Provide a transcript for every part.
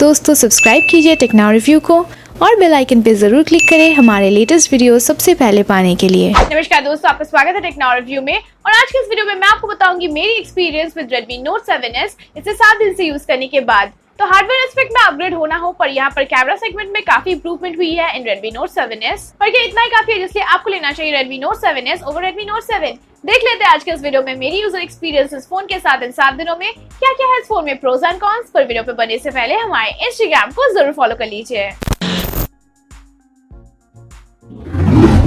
दोस्तों सब्सक्राइब कीजिए techno review को और बेल आइकन पे जरूर क्लिक करें हमारे लेटेस्ट वीडियो सबसे पहले पाने के लिए। नमस्कार दोस्तों, आपका स्वागत है टेक्नो रिव्यू में। और आज के इस वीडियो में मैं आपको बताऊंगी मेरी experience with Redmi Note 7s इसे 7 दिन से यूज करने के बाद। तो हार्डवेयर एस्पेक्ट में अपग्रेड होना हो, पर यहाँ पर कैमरा सेगमेंट में काफी इंप्रूवमेंट हुई है इन Redmi Note 7s। पर क्या इतना ही काफी है जिसलिए आपको लेना चाहिए Redmi Note 7s over Redmi Note 7? देख लेते हैं आज के इस वीडियो में मेरी यूजर एक्सपीरियंस इस फोन के साथ इन 7 दिनों में क्या क्या है इस फोन में प्रोज एंड कॉन्स। पर वीडियो पे बनने से पहले हमारे इंस्टाग्राम को जरूर फॉलो कर लीजिए।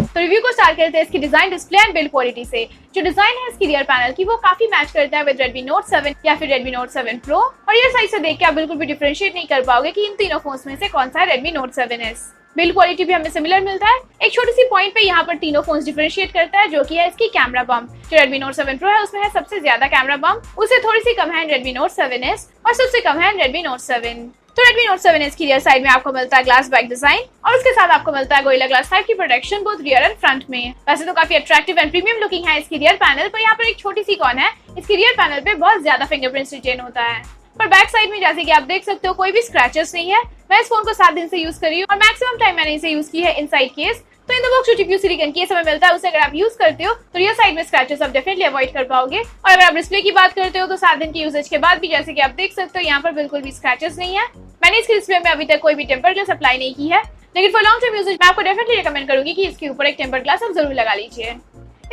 तो रिव्यू को स्टार्ट करते हैं इसकी design, display and build quality से। जो डिजाइन है इसकी रियर पैनल की वो काफी मैच करता है विद Redmi Note 7 या फिर Redmi Note 7 Pro। और ये साइज से देख के आप बिल्कुल भी डिफरेंशिएट नहीं कर पाओगे कि इन तीनों फोन्स में से कौन सा है Redmi Note 7s। Build quality भी हमें सिमिलर मिलता है। एक छोटी सी पॉइंट पे यहाँ पर तीनों फोन्स डिफरेंशिएट करता है, जो कि है इसकी कैमरा बम्प। जो Redmi Note 7 Pro है उसमें है सबसे ज्यादा कैमरा बम्प, उससे थोड़ी सी कम है Redmi Note 7s और सबसे कम है Redmi Note 7। तो Redmi Note 7s की रियर साइड में आपको मिलता है ग्लास बैक डिजाइन और उसके साथ आपको मिलता है Gorilla Glass 5 की protection both rear and front में। वैसे तो काफी अट्रैक्टिव एंड प्रीमियम लुकिंग है इसकी रियर पैनल, पर यहाँ पर एक छोटी सी कॉन है, इसकी रियर पैनल पे बहुत ज्यादा फिंगरप्रिंट्स रिटेन होता है। पर बैक साइड में जैसे कि आप देख सकते हो कोई भी स्क्रैचेस नहीं है। मैं इस फोन को 7 दिन से यूज कर रही हूँ और मैक्सिमम टाइम मैंने इसे यूज की है इनसाइड केस। तो इन दोनों GPU सिलिकॉन केस हमें मिलता है, उसे अगर आप यूज करते हो तो रियर साइड में स्क्रैचेस आप डेफिनेटली अवॉइड कर पाओगे। और अगर आप डिस्प्ले की बात करते हो तो 7 दिन की यूजेज के बाद भी जैसे कि आप देख सकते हो यहाँ पर बिल्कुल भी स्क्रैचेस नहीं है। मैंने इसके डिस्प्ले में अभी तक कोई भी टेम्पर ग्लास अप्लाई नहीं की है, लेकिन फॉर लॉन्ग टर्म यूजेज मैं आपको डेफिनेटली रिकमेंड करूंगी कि इसके ऊपर एक टेम्पर ग्लास आप जरूर लगा लीजिए।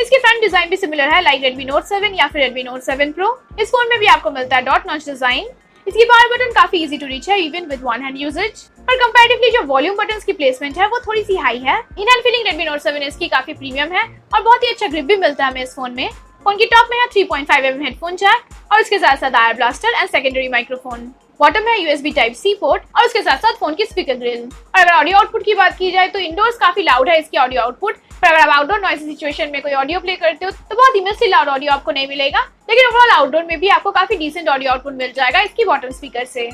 इसकी फ्रंट डिजाइन भी सिमिलर है लाइक Redmi Note 7 या फिर Redmi Note 7 Pro। इस फोन में भी आपको मिलता है डॉट नॉच डिजाइन। इसकी पावर बटन काफी इजी टू रीच है even with one hand usage. पर कंपैरेटिवली जो वॉल्यूम बटन्स की प्लेसमेंट है वो थोड़ी सी हाई है। In hand feeling Redmi Note 7s की काफी प्रीमियम है और बहुत ही अच्छा ग्रिप भी मिलता है हमें इस फोन में। फोन की टॉप में है 3.5mm हेडफोन जैक और उसके साथ साथ ear blaster and secondary microphone. Bottom है USB Type-C पोर्ट और उसके साथ साथ फोन की स्पीकर ग्रिल। और अगर ऑडियो आउटपुट की बात की जाए तो इंडोर्स काफी लाउड है इसकी ऑडियो आउटपुट, पर अगर आप आउटडोर नॉइज़ी सिचुएशन में कोई ऑडियो प्ले करते हो तो बहुत इमेंसली लाउड ऑडियो आपको नहीं मिलेगा, लेकिन ओवरऑल आउटडोर में भी आपको काफी डिसेंट ऑडियो आउटपुट मिल जाएगा इसकी बॉटम स्पीकर से।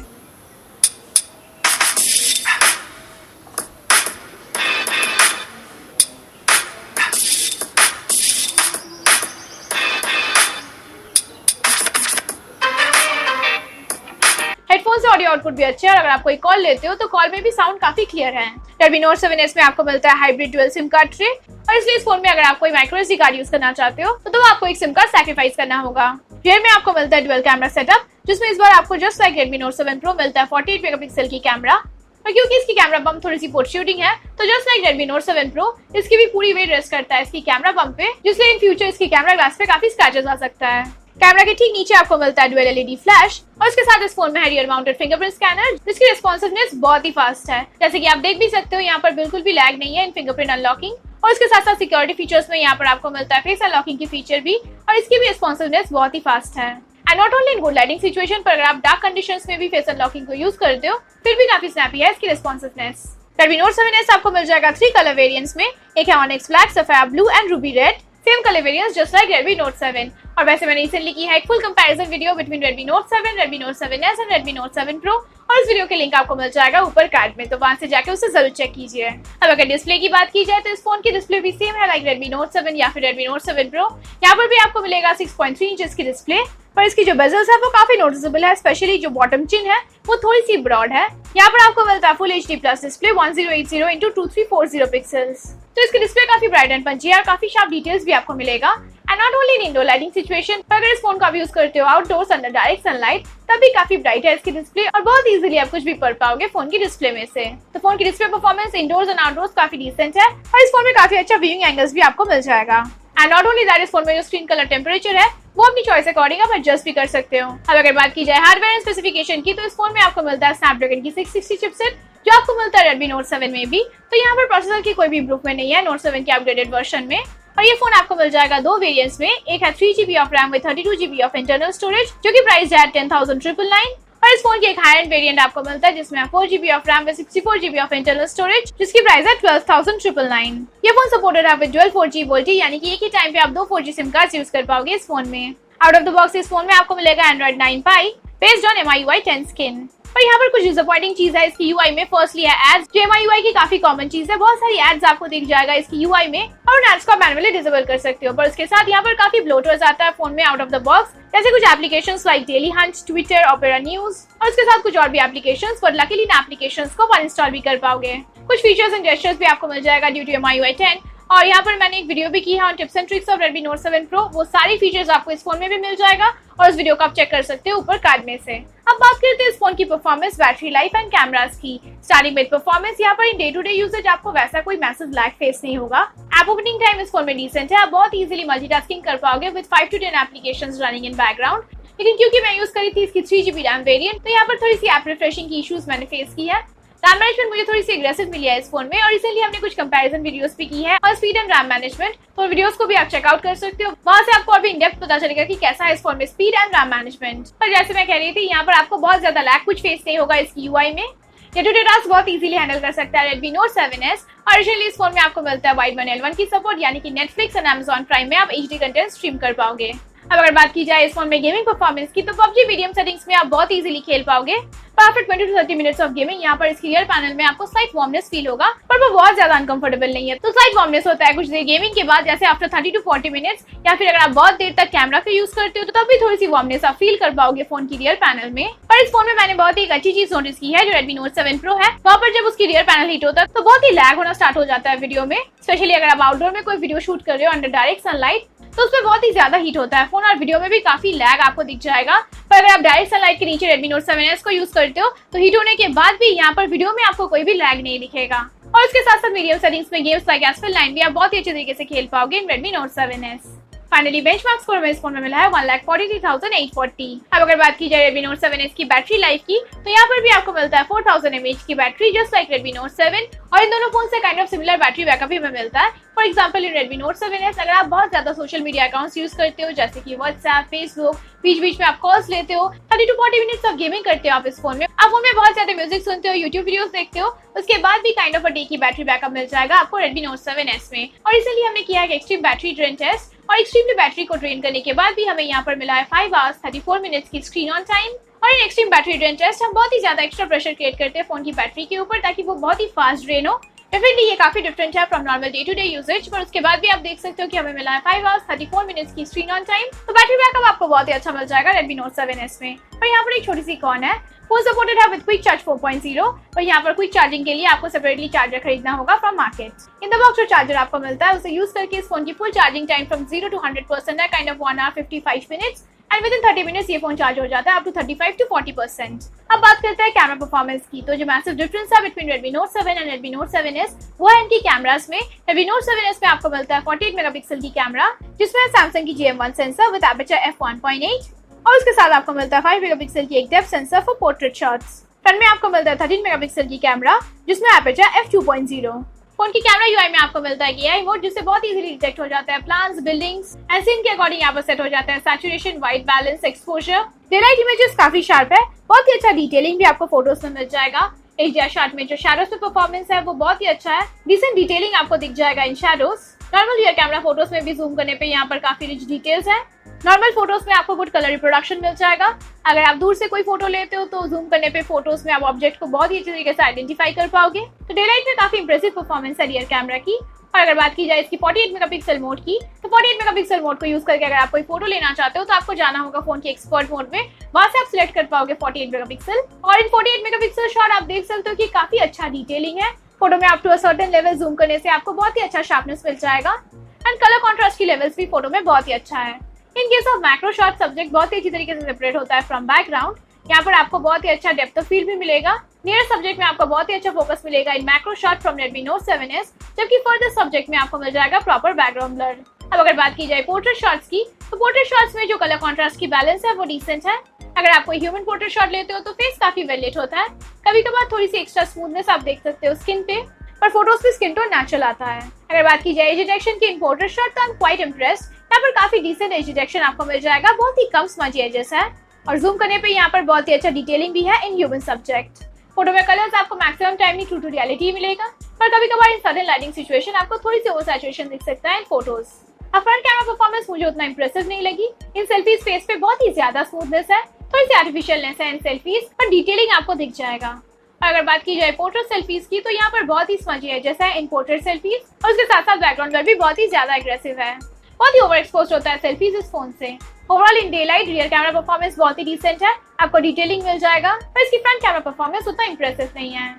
हेडफोन से ऑडियो आउटपुट भी अच्छा है और अगर आप कोई कॉल लेते हो तो कॉल में भी साउंड काफी क्लियर है। Redmi Note 7s में आपको मिलता है hybrid dual SIM card tray और इसलिए इस फोन में अगर आप कोई माइक्रो SD कार्ड यूज करना चाहते हो तो आपको एक सिम कार्ड सैक्रिफाइस करना होगा। रियर में आपको मिलता है डुअल कैमरा सेटअप, जिसमें इस बार आपको just like Redmi Note 7 Pro मिलता है 48 मेगापिक्सल की कैमरा। और क्योंकि इसकी कैमरा बम्प थोड़ी सी पोर्ट्रूडिंग है तो just like Redmi Note 7 Pro इसकी भी पूरी वेट रेस्ट करता है इसकी कैमरा बम्प पे, जिससे इन फ्यूचर इसकी कैमरा ग्लास पे काफी स्क्रैचेस आ सकता है। कैमरा के ठीक नीचे आपको मिलता है डुअल LED फ्लैश और उसके साथ इस फोन में है रियर माउंटेड फिंगरप्रिंट स्कैनर, जिसकी रिस्पॉन्सिवनेस बहुत ही फास्ट है। जैसे कि आप देख भी सकते हो यहाँ पर बिल्कुल भी लैग नहीं है इन फिंगरप्रिंट अनलॉकिंग। और उसके साथ साथ सिक्योरिटी फीचर्स में यहाँ पर आपको मिलता है फेस अनलॉकिंग की फीचर भी और इसकी भी रिस्पॉन्सिवनेस बहुत ही फास्ट है। And not only in good lighting situation, पर अगर आप डार्क कंडीशंस में भी फेस अनलॉकिंग को यूज करते हो फिर भी काफी स्नैपी है इसकी रिस्पॉन्सिवनेस। Redmi Note 7s आपको मिल जाएगा 3 कलर वेरिएंट्स में, एक है onyx black, sapphire blue and Ruby red. Same colour variants just like Redmi Note 7। और वैसे मैंने रिसेंटली की है एक full comparison video between Redmi Note 7, Redmi Note 7s and Redmi Note 7 Pro और इस वीडियो के लिंक आपको मिल जाएगा ऊपर कार्ड में, तो वहां से जाके उसे जरूर चेक कीजिए। अब अगर डिस्प्ले की बात की जाए तो इस फोन की डिस्प्ले भी सेम है लाइक Redmi Note 7 या फिर Redmi Note 7 Pro। यहाँ पर भी आपको मिलेगा 6.3 इंचेस की डिस्प्ले, पर इसकी जो बेजल्स है वो काफी नोटिसेबल है, स्पेशली जो बॉटम चिन है वो थोड़ी सी ब्रॉड है। यहाँ पर आपको मिलता है full HD plus display 1080x2340 pixels. तो इसकी डिस्प्ले काफी ब्राइट एंड पंची है और काफी शार्प डिटेल्स भी आपको मिलेगा। And not only in indoor lighting situation, पर अगर इस फोन का आप यूज करते हो आउटडोर्स अंडर डायरेक्ट सनलाइट तब भी काफी ब्राइट है इसकी डिस्प्ले और बहुत इजीली आप कुछ भी पढ़ पाओगे फोन की डिस्प्ले में से। तो फोन की display performance indoors and outdoors काफी डिसेंट है और इस फोन में काफी अच्छा व्यूइंग एंगल्स भी आपको मिल जाएगा। एंड नॉट ओनली दैट, इस फोन में जो स्क्रीन कलर टेम्परेचर है वो अपनी चॉइस अकॉर्डिंग आप एडजस्ट भी कर सकते हो। अब अगर बात की जाए हार्डवेयर एंड स्पेसिफिकेशन की तो इस फोन में आपको मिलता है स्नैपड्रैगन की 660 चिपसेट, जो आपको मिलता है Redmi Note 7 में भी। तो यहाँ पर प्रोसेसर की कोई भी इंप्रूवमेंट नहीं है Note 7 के अपग्रेडेड वर्जन में। और ये फोन आपको मिल जाएगा 2 वेरिएंट्स में, एक है 3GB of RAM with 32GB of internal storage जो कि प्राइस है 10,999। और इस फोन की एक हाई एंड वेरिएंट आपको मिलता है जिसमें 4GB of RAM with 64GB of internal storage जिसकी प्राइस है 12,999। ये फोन सपोर्टेड है विद डुअल 4G वोल्टी, यानी कि एक ही टाइम पे आप 2 4G सिम कार्ड यूज कर पाओगे इस फोन में। आउट ऑफ द बॉक्स इस फोन में आपको मिलेगा Android 9 Pie based on MIUI 10 skin. पर यहाँ पर कुछ डिसअपॉइंटिंग चीज है इसकी यूआई में। फर्स्टली है एड्स, जो एमआई यूआई की काफी कॉमन चीज है। बहुत सारी एड्स आपको दिख जाएगा इसकी यूआई में और उन एड्स को मैनुअली डिसेबल कर सकते हो। पर उसके साथ यहाँ पर काफी ब्लोटवेयर आता है फोन में आउट ऑफ द बॉक्स, जैसे कुछ applications like daily Hunt, Twitter, opera news और उसके साथ कुछ और भी एप्लीकेशंस। पर लकीली इन एप्लीकेशंस को अनइंस्टॉल भी कर पाओगे। कुछ फीचर्स एंड जेस्चर्स भी आपको मिल जाएगा ड्यू टू एमआई यूआई 10। और यहाँ पर मैंने एक वीडियो भी की है on tips and tricks of Redmi Note 7 Pro। वो सारी फीचर्स आपको इस फोन में भी मिल जाएगा और उस वीडियो को आप चेक कर सकते हो ऊपर कार्ड में से। अब बात करते हैं इस फोन की performance, battery life and cameras की। स्टार्टिंग विद परफॉर्मेंस, यहाँ पर in day to day usage आपको वैसा कोई मैसिव लैग फेस नहीं होगा। ऐप ओपनिंग टाइम इस फोन में डिसेंट है। आप बहुत इजीली मल्टीटास्किंग कर पाओगे with 5 to 10 applications running in background. लेकिन क्योंकि मैं यूज करी थी इसकी 3GB रैम वेरिएंट, तो यहाँ पर थोड़ी सी ऐप रिफ्रेशिंग की इश्यूज मैंने फेस की है। रैम मैनेजमेंट मुझे थोड़ी सी एग्रेसिव मिली है इस फोन में और इसीलिए हमने कुछ कंपैरिजन वीडियोस भी की है और स्पीड एंड रैम मैनेजमेंट, तो वीडियोस को भी आप चेकआउट कर सकते हो। वहां से आपको और भी इन डेप्थ पता चलेगा कि कैसा है इस फोन में स्पीड एंड रैम मैनेजमेंट। पर जैसे मैं कह रही थी, यहाँ पर आपको बहुत ज्यादा लैग कुछ फेस नहीं होगा इसकी यूआई में। डे टू डे टास्क बहुत इजीली हैंडल कर सकता है Redmi Note 7S। और एडिशनली इस फोन में आपको मिलता है वाइड 1L1 की सपोर्ट, यानी कि नेटफ्लिक्स एंड Amazon प्राइम में आप HD कंटेंट स्ट्रीम कर पाओगे। अब अगर बात की जाए इस फोन में गेमिंग परफॉर्मेंस की, तो PUBG मीडियम सेटिंग्स में आप बहुत इजीली खेल पाओगे। Perfect 20 to 30 minutes of gaming. यहाँ पर इसके रियर पैनल में आपको स्लाइट वार्मनेस फील होगा, पर वो बहुत ज्यादा अनकंफर्टेबल नहीं है। तो स्लाइट वार्मनेस होता है कुछ देर गेमिंग के बाद, जैसे आफ्टर 30 to 40 मिनट्स, या फिर अगर आप बहुत देर तक कैमरा का यूज करते हो तो तब भी थोड़ी सी वार्मनेस आप फील कर पाओगे फोन की रियर पैनल में। पर इस फोन में मैंने बहुत ही एक अच्छी चीज नोटिस की है जो Redmi Note 7 Pro है। वहाँ पर जब उसकी रियर पैनल हीट होता है तो बहुत ही लैग होना स्टार्ट हो जाता है वीडियो में, स्पेशली अगर आप आउटडोर में कोई वीडियो शूट कर रहे हो अंडर डायरेक्ट सनलाइट, तो उसमें बहुत ही ज्यादा हीट होता है फोन और वीडियो में भी काफी लैग आपको दिख जाएगा। पर अगर आप डायरेक्ट सनलाइट के नीचे Redmi Note 7S को यूज करते हो तो हीट होने के बाद भी यहाँ पर वीडियो में आपको कोई भी लैग नहीं दिखेगा। और उसके साथ साथ मीडियम सेटिंग्स में गेम्स लाइक एसफेल्ट 9 भी आप बहुत ही अच्छे तरीके से खेल पाओगे इन Redmi Note 7S। Finally benchmark score में इस फोन में मिला है 1,43,840। अब अगर बात की जाए Redmi Note 7S की बैटरी लाइफ की, तो यहाँ पर भी आपको मिलता है 4000 mAh की battery, just like Redmi Note 7। और इन दोनों फोन से kind of similar battery backup भी हमें मिलता है। For example in Redmi Note 7S अगर आप बहुत ज्यादा सोशल मीडिया अकाउंट्स यूज करते हो, जैसे कि व्हाट्सएप, फेसबुक, बीच बीच में आप कॉल्स लेते हो, 30 to 40 मिनट्स ऑफ गेमिंग करते हो आप इस फोन में, आप फोन में बहुत ज्यादा म्यूजिक सुनते हो, यूट्यूब वीडियोस देखते हो, उसके बाद भी काइंड ऑफ अ डे की बैटरी बैकअप मिल जाएगा आपको Redmi Note 7S में। और इसीलिए हमने किया है एक्सट्रीम बैटरी ड्रेन टेस्ट, और एक्सट्रीमली बैटरी को ड्रेन करने के बाद भी हमें यहाँ पर मिला है 5 hours 34 minutes की स्क्रीन ऑन टाइम। और in extreme battery drain test हम बहुत ही ज्यादा एक्स्ट्रा प्रेशर क्रिएट करते हैं फोन की बैटरी के ऊपर, ताकि वो बहुत ही फास्ट ड्रेन हो। डेफिनेटली ये काफी डिफरेंट है from normal day to day usage, पर उसके बाद भी आप देख सकते हो कि हमें मिला है 5 hours 34 minutes की स्क्रीन ऑन टाइम। तो बैटरी बैकअप आपको बहुत ही अच्छा मिल जाएगा Redmi Note 7S में। पर यहाँ पर एक छोटी सी कॉन है, फोन सपोर्टेड है विद क्विक चार्ज 4.0, पर यहाँ पर क्विक चार्जिंग के लिए आपको सेपरेटली चार्जर खरीदना होगा from market. In the box जो चार्जर आपको मिलता है उसे यूज करके इस फोन की full charging time from 0 to 100% है, kind of 1 hour 55 minutes, and with in 30 minutes ये फोन चार्ज हो जाता है अप टू 35 to 40%। अब बात करते हैं कैमरा परफॉर्मेंस की, तो जो मैसिव डिफरेंस है between Redmi Note 7 and Redmi Note 7S वो है इनकी कैमरास में। Redmi Note 7S में आपको मिलता है 48 मेगापिक्सल की कैमरा, जिसमें सैमसंग की GM1 sensor with aperture f1.8, और उसके साथ आपको मिलता है 5 मेगापिक्सल की एक depth sensor for portrait shots. Front में आपको मिलता है 13 मेगापिक्सल की कैमरा, जिसमें एपर्चर f2.0। फोन की कैमरा यूआई में आपको मिलता है AI मोड, जिससे बहुत इजीली डिटेक्ट हो जाता है प्लांट्स, बिल्डिंग्स एंड सीन के अकॉर्डिंग यहाँ पर सेट हो जाता है saturation, white balance, exposure. Daylight images काफी शार्प है, बहुत ही अच्छा डिटेलिंग भी आपको फोटोज में मिल जाएगा। HDR शॉट में जो शैडोज में परफॉर्मेंस है वो बहुत ही अच्छा है, डिसेंट डिटेलिंग आपको दिख जाएगा in shadows. Normal rear camera photos में भी जूम करने पे यहाँ पर काफी रिच डिटेल्स है। नॉर्मल फोटोज में आपको गुड कलर रिप्रोडक्शन मिल जाएगा। अगर आप दूर से कोई फोटो लेते हो तो जूम करने पे फोटोज में आप ऑब्जेक्ट को बहुत ही अच्छे तरीके से आइडेंटिफाई कर पाओगे। तो डेलाइट में काफी इंप्रेसिव परफॉर्मेंस है रियर कैमरा की। और अगर बात की जाए इसकी 48 मेगापिक्सल मोड की, तो 48 मेगापिक्सल मोड को यूज करके अगर आप कोई फोटो लेना चाहते हो तो आपको जाना होगा फोन के एक्सपर्ट मोड में, वहां से आप सिलेक्ट कर पाओगे 48 मेगापिक्सल। और इन 48 मेगापिक्सल शॉट आप देख सकते हो कि काफी अच्छा डिटेलिंग है। फोटो में आप to a certain level zoom करने से आपको बहुत ही अच्छा शार्पनेस मिल जाएगा, एंड कलर कॉन्ट्रास्ट की लेवल्स भी फोटो में बहुत ही अच्छा है। In case of macro shot subject बहुत ही अच्छी तरीके से सेपरेट होता है फ्रॉम बैकग्राउंड। यहाँ पर आपको बहुत ही अच्छा डेप्थ ऑफ फील्ड भी मिलेगा। नियर सब्जेक्ट में आपको बहुत ही अच्छा फोकस मिलेगा इन macro shot from Redmi Note 7S, जबकि फर्दर सब्जेक्ट में आपको मिल जाएगा प्रॉपर बैकग्राउंड ब्लर। अब अगर बात की जाए पोर्ट्रेट शॉट्स की, तो पोर्ट्रेट शॉट्स में जो कलर कॉन्ट्रास्ट की बैलेंस है वो डिसेंट है। अगर आप कोई ह्यूमन पोर्ट्रेट शॉट लेते हो तो फेस काफी वेल लिट होता है, कभी कभार थोड़ी सी एक्स्ट्रा स्मूथनेस आप देख सकते हो स्किन पे, पर फोटोज में स्किन टोन नेचुरल आता है। अगर बात की जाए एज डिटेक्शन की इन पोर्ट्रेट शॉट, तो आई एम क्वाइट इम्प्रेस्ड। यहाँ पर काफी डिसेंट एज डिटेक्शन आपको मिल जाएगा, बहुत ही कम स्मजी एजेस है, और जूम करने पे यहाँ पर बहुत ही अच्छा डिटेलिंग भी है इन ह्यूमन सब्जेक्ट। फोटो में कलर्स आपको मैक्सिमम टाइम में ट्रू टू रियलिटी मिलेगा, पर कभी कभार इन सडन लाइटिंग सिचुएशन आपको थोड़ी सी ओवर सैचुरेशन दिख सकता है इन फोटोज। अब फ्रंट कैमरा परफॉर्मेंस मुझे उतना इंप्रेसिव नहीं लगी। इन सेल्फीज फेस पे बहुत ही ज्यादा स्मूथनेस है, थोड़ी सी आर्टिफिशियलनेस है इन सेल्फीज, पर डिटेलिंग आपको दिख जाएगा। और अगर बात की जाए पोर्ट्रेट सेल्फीज की, तो यहाँ पर बहुत ही स्मजी है जैसा है इन पोर्ट्रेट सेल्फीज, और उसके साथ साथ बैकग्राउंड पर भी बहुत ही ज्यादा एग्रेसिव है। बहुत ही ओवर एक्सपोज होता है सेल्फीज इस फोन से। Overall in day light rear camera performance बहुत ही डिसेंट है, आपको डिटेलिंग मिल जाएगा, पर इसकी फ्रंट कैमरा परफॉर्मेंस उतना इंप्रेसिव नहीं है।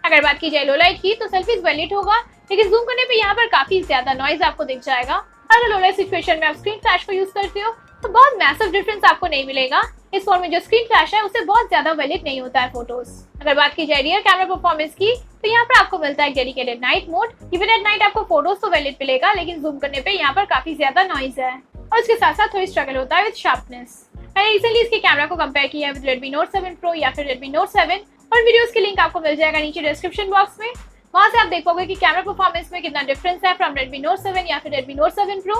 अगर बात की जाए लो लाइट की, तो सेल्फीज वेल लीट होगा, लेकिन जूम करने पे यहाँ पर काफी ज्यादा नॉइज आपको दिख जाएगा। अगर लो लाइट सिचुएशन में आप स्क्रीन फ्लैश को यूज करते हो तो बहुत मैसिव डिफरेंस आपको नहीं मिलेगा। इस फोन में जो स्क्रीन फ्लैश है उससे बहुत ज्यादा वेल लीट नहीं होता है फोटोज। अगर बात की जाए रियर कैमरा परफॉर्मेंस की, तो यहाँ पर आपको मिलता है dedicated night mode. Even at night आपको फोटोज तो वेल लीट मिलेगा, लेकिन जूम करने पे यहाँ पर काफी ज्यादा नॉइज है, और उसके साथ साथ थोड़ी स्ट्रगल होता है विद शार्पनेस। मैंने रिसेंटली इसके कैमरा को कंपेयर किया है विद Redmi Note 7 Pro या फिर Redmi Note 7, और वीडियोस की लिंक आपको मिल जाएगा नीचे डिस्क्रिप्शन बॉक्स में। वहां से आप देख पाओगे कि कैमरा परफॉर्मेंस में कितना डिफरेंस है फ्रॉम Redmi Note 7 या फिर Redmi Note 7 Pro।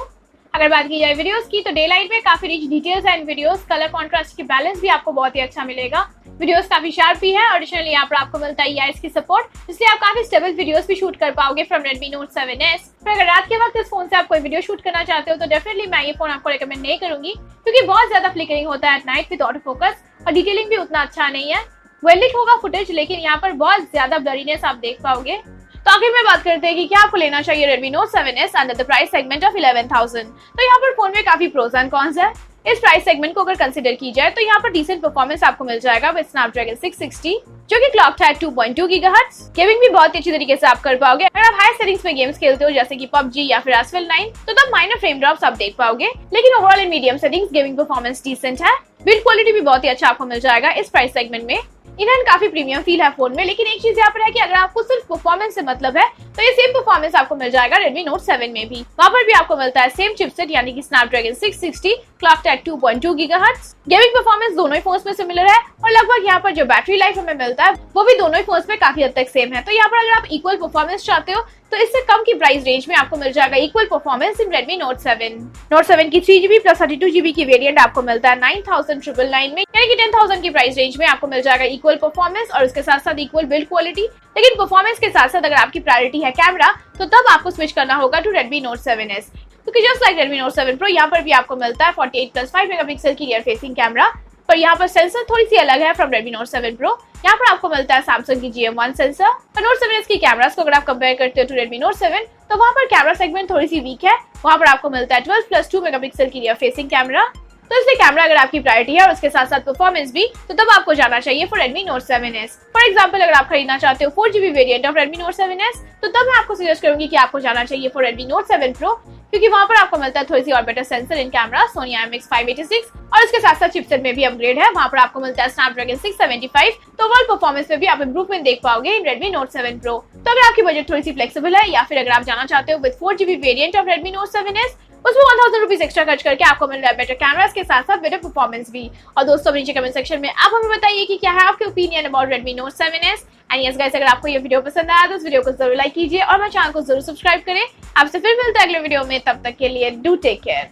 अगर बात की जाए वीडियोस की, तो डे लाइट में काफी रिच डिटेल्स है इन वीडियोस, कलर कॉन्ट्रास्ट की बैलेंस भी आपको बहुत ही अच्छा मिलेगा। वीडियोस काफी शार्प भी है, और एडिशनली यहाँ पर आपको मिलता है EIS की सपोर्ट, जिससे आप काफी स्टेबल वीडियोस भी शूट कर पाओगे फ्रॉम Redmi Note 7S। पर अगर रात के वक्त इस फोन से आप कोई वीडियो शूट करना चाहते हो तो डेफिनेटली मैं ये फोन आपको रिकमेंड नहीं करूंगी, क्योंकि बहुत ज्यादा फ्लिकरिंग होता है at night with auto focus, और डिटेलिंग भी उतना अच्छा नहीं है। वेल लीट होगा फुटेज, लेकिन यहाँ पर बहुत ज्यादा ब्लरीनेस आप देख पाओगे। तो आखिर में बात करते हैं कि क्या आपको लेना चाहिए Redmi Note 7S under the price segment of 11,000। तो यहाँ पर फोन में काफी प्रोज एंड कॉन्स है। इस प्राइस सेगमेंट को अगर कंसीडर की जाए तो यहाँ पर डिसेंट परफॉर्मेंस आपको मिल जाएगा विद Snapdragon 660, जो कि क्लॉक्ड है 2.2 GHz। गेमिंग भी बहुत अच्छी तरीके से आप कर पाओगे। अगर आप हाई सेटिंग्स में गेम्स खेलते हो जैसे कि PUBG या फिर Asphalt 9, तो तब माइनर फ्रेम ड्रॉप्स आप देख पाओगे, लेकिन overall in medium settings gaming performance decent है। बिल्ड क्वालिटी भी बहुत ही अच्छा आपको मिल जाएगा इस प्राइस सेगमेंट में। इनहैंड काफी प्रीमियम फील है फोन में, लेकिन एक चीज यहाँ पर है कि अगर आपको सिर्फ परफॉर्मेंस से मतलब है तो ये सेम परफॉर्मेंस आपको मिल जाएगा Redmi Note 7 में भी। वहाँ पर भी आपको मिलता है सेम चिपसेट यानी कि Snapdragon 660 clocked at 2.2 GHz। Gaming performance दोनों ही फोन्स में सिमिलर है, और लगभग यहाँ पर जो बैटरी लाइफ हमें मिलता है वो भी दोनों ही फोन्स में काफी हद तक सेम है। तो यहाँ पर अगर आप इक्वल परफॉर्मेंस चाहते हो तो इससे कम की प्राइस रेंज में आपको मिल जाएगा equal performance in Redmi Note 7। Note 7 की 3GB प्लस 32GB की वेरिएंट आपको मिलता है 9,999 में, यानी कि 10,000 की प्राइस रेंज में आपको मिल जाएगा इक्वल परफॉर्मेंस और उसके साथ साथ इक्वल बिल्ड क्वालिटी। लेकिन परफॉर्मेंस के साथ साथ अगर आपकी प्रायोरिटी है कैमरा, तो तब आपको स्विच करना होगा टू Redmi Note 7S, क्योंकि just like Redmi Note 7 Pro यहाँ पर भी आपको मिलता है 48+5 मेगापिक्सल की रियर फेसिंग कैमरा, पर यहाँ पर सेंसर थोड़ी सी अलग है फ्रॉम Redmi Note 7 Pro। यहाँ पर आपको मिलता है Samsung की GM1 सेंसर। पर Note 7S की कैमरास को अगर आप कंपेयर करते हो टू Redmi Note 7, तो वहाँ पर कैमरा सेगमेंट थोड़ी सी वीक है। वहाँ पर आपको मिलता है 12+2 मेगापिक्सल की रियर फेसिंग कैमरा। तो इसलिए कैमरा अगर आपकी प्रायोरिटी है और उसके साथ साथ परफॉर्मेंस भी, तो तब आपको जाना चाहिए for Redmi Note 7S। For example अगर आप खरीदना चाहते हो 4GB variant of Redmi Note 7S, तो तब मैं आपको सजेस्ट करूंगी कि आपको जाना चाहिए फॉर Redmi Note 7 Pro, क्योंकि वहां पर आपको मिलता है थोड़ी सी और better sensor in camera Sony IMX 586, और उसके साथ साथ चिपसेट में भी अपग्रेड है। वहां पर आपको मिलता है Snapdragon 675। तो ओवरऑल परफॉर्मेंस में भी आप इंप्रूवमेंट देख पाओगे इन Redmi Note 7 Pro। तो अगर आपकी बजट थोड़ी सी फ्लेक्सिबल है, या फिर अगर आप जाना चाहते हो with 4GB variant of Redmi Note 7S, उसमें 1000 रुपीज एक्स्ट्रा खर्च करके आपको मिल रहा है बेटर कैमरास के साथ साथ बेटर परफॉर्मेंस भी। और दोस्तों नीचे कमेंट सेक्शन में आप हमें बताइए कि क्या है आपके opinion about Redmi Note 7S। And yes guys, अगर आपको ये वीडियो पसंद आया तो इस वीडियो को जरूर लाइक कीजिए और मेरे चैनल को जरूर सब्सक्राइब करें। आपसे फिर मिलते हैं अगले वीडियो में, तब तक के लिए डू टेक केयर।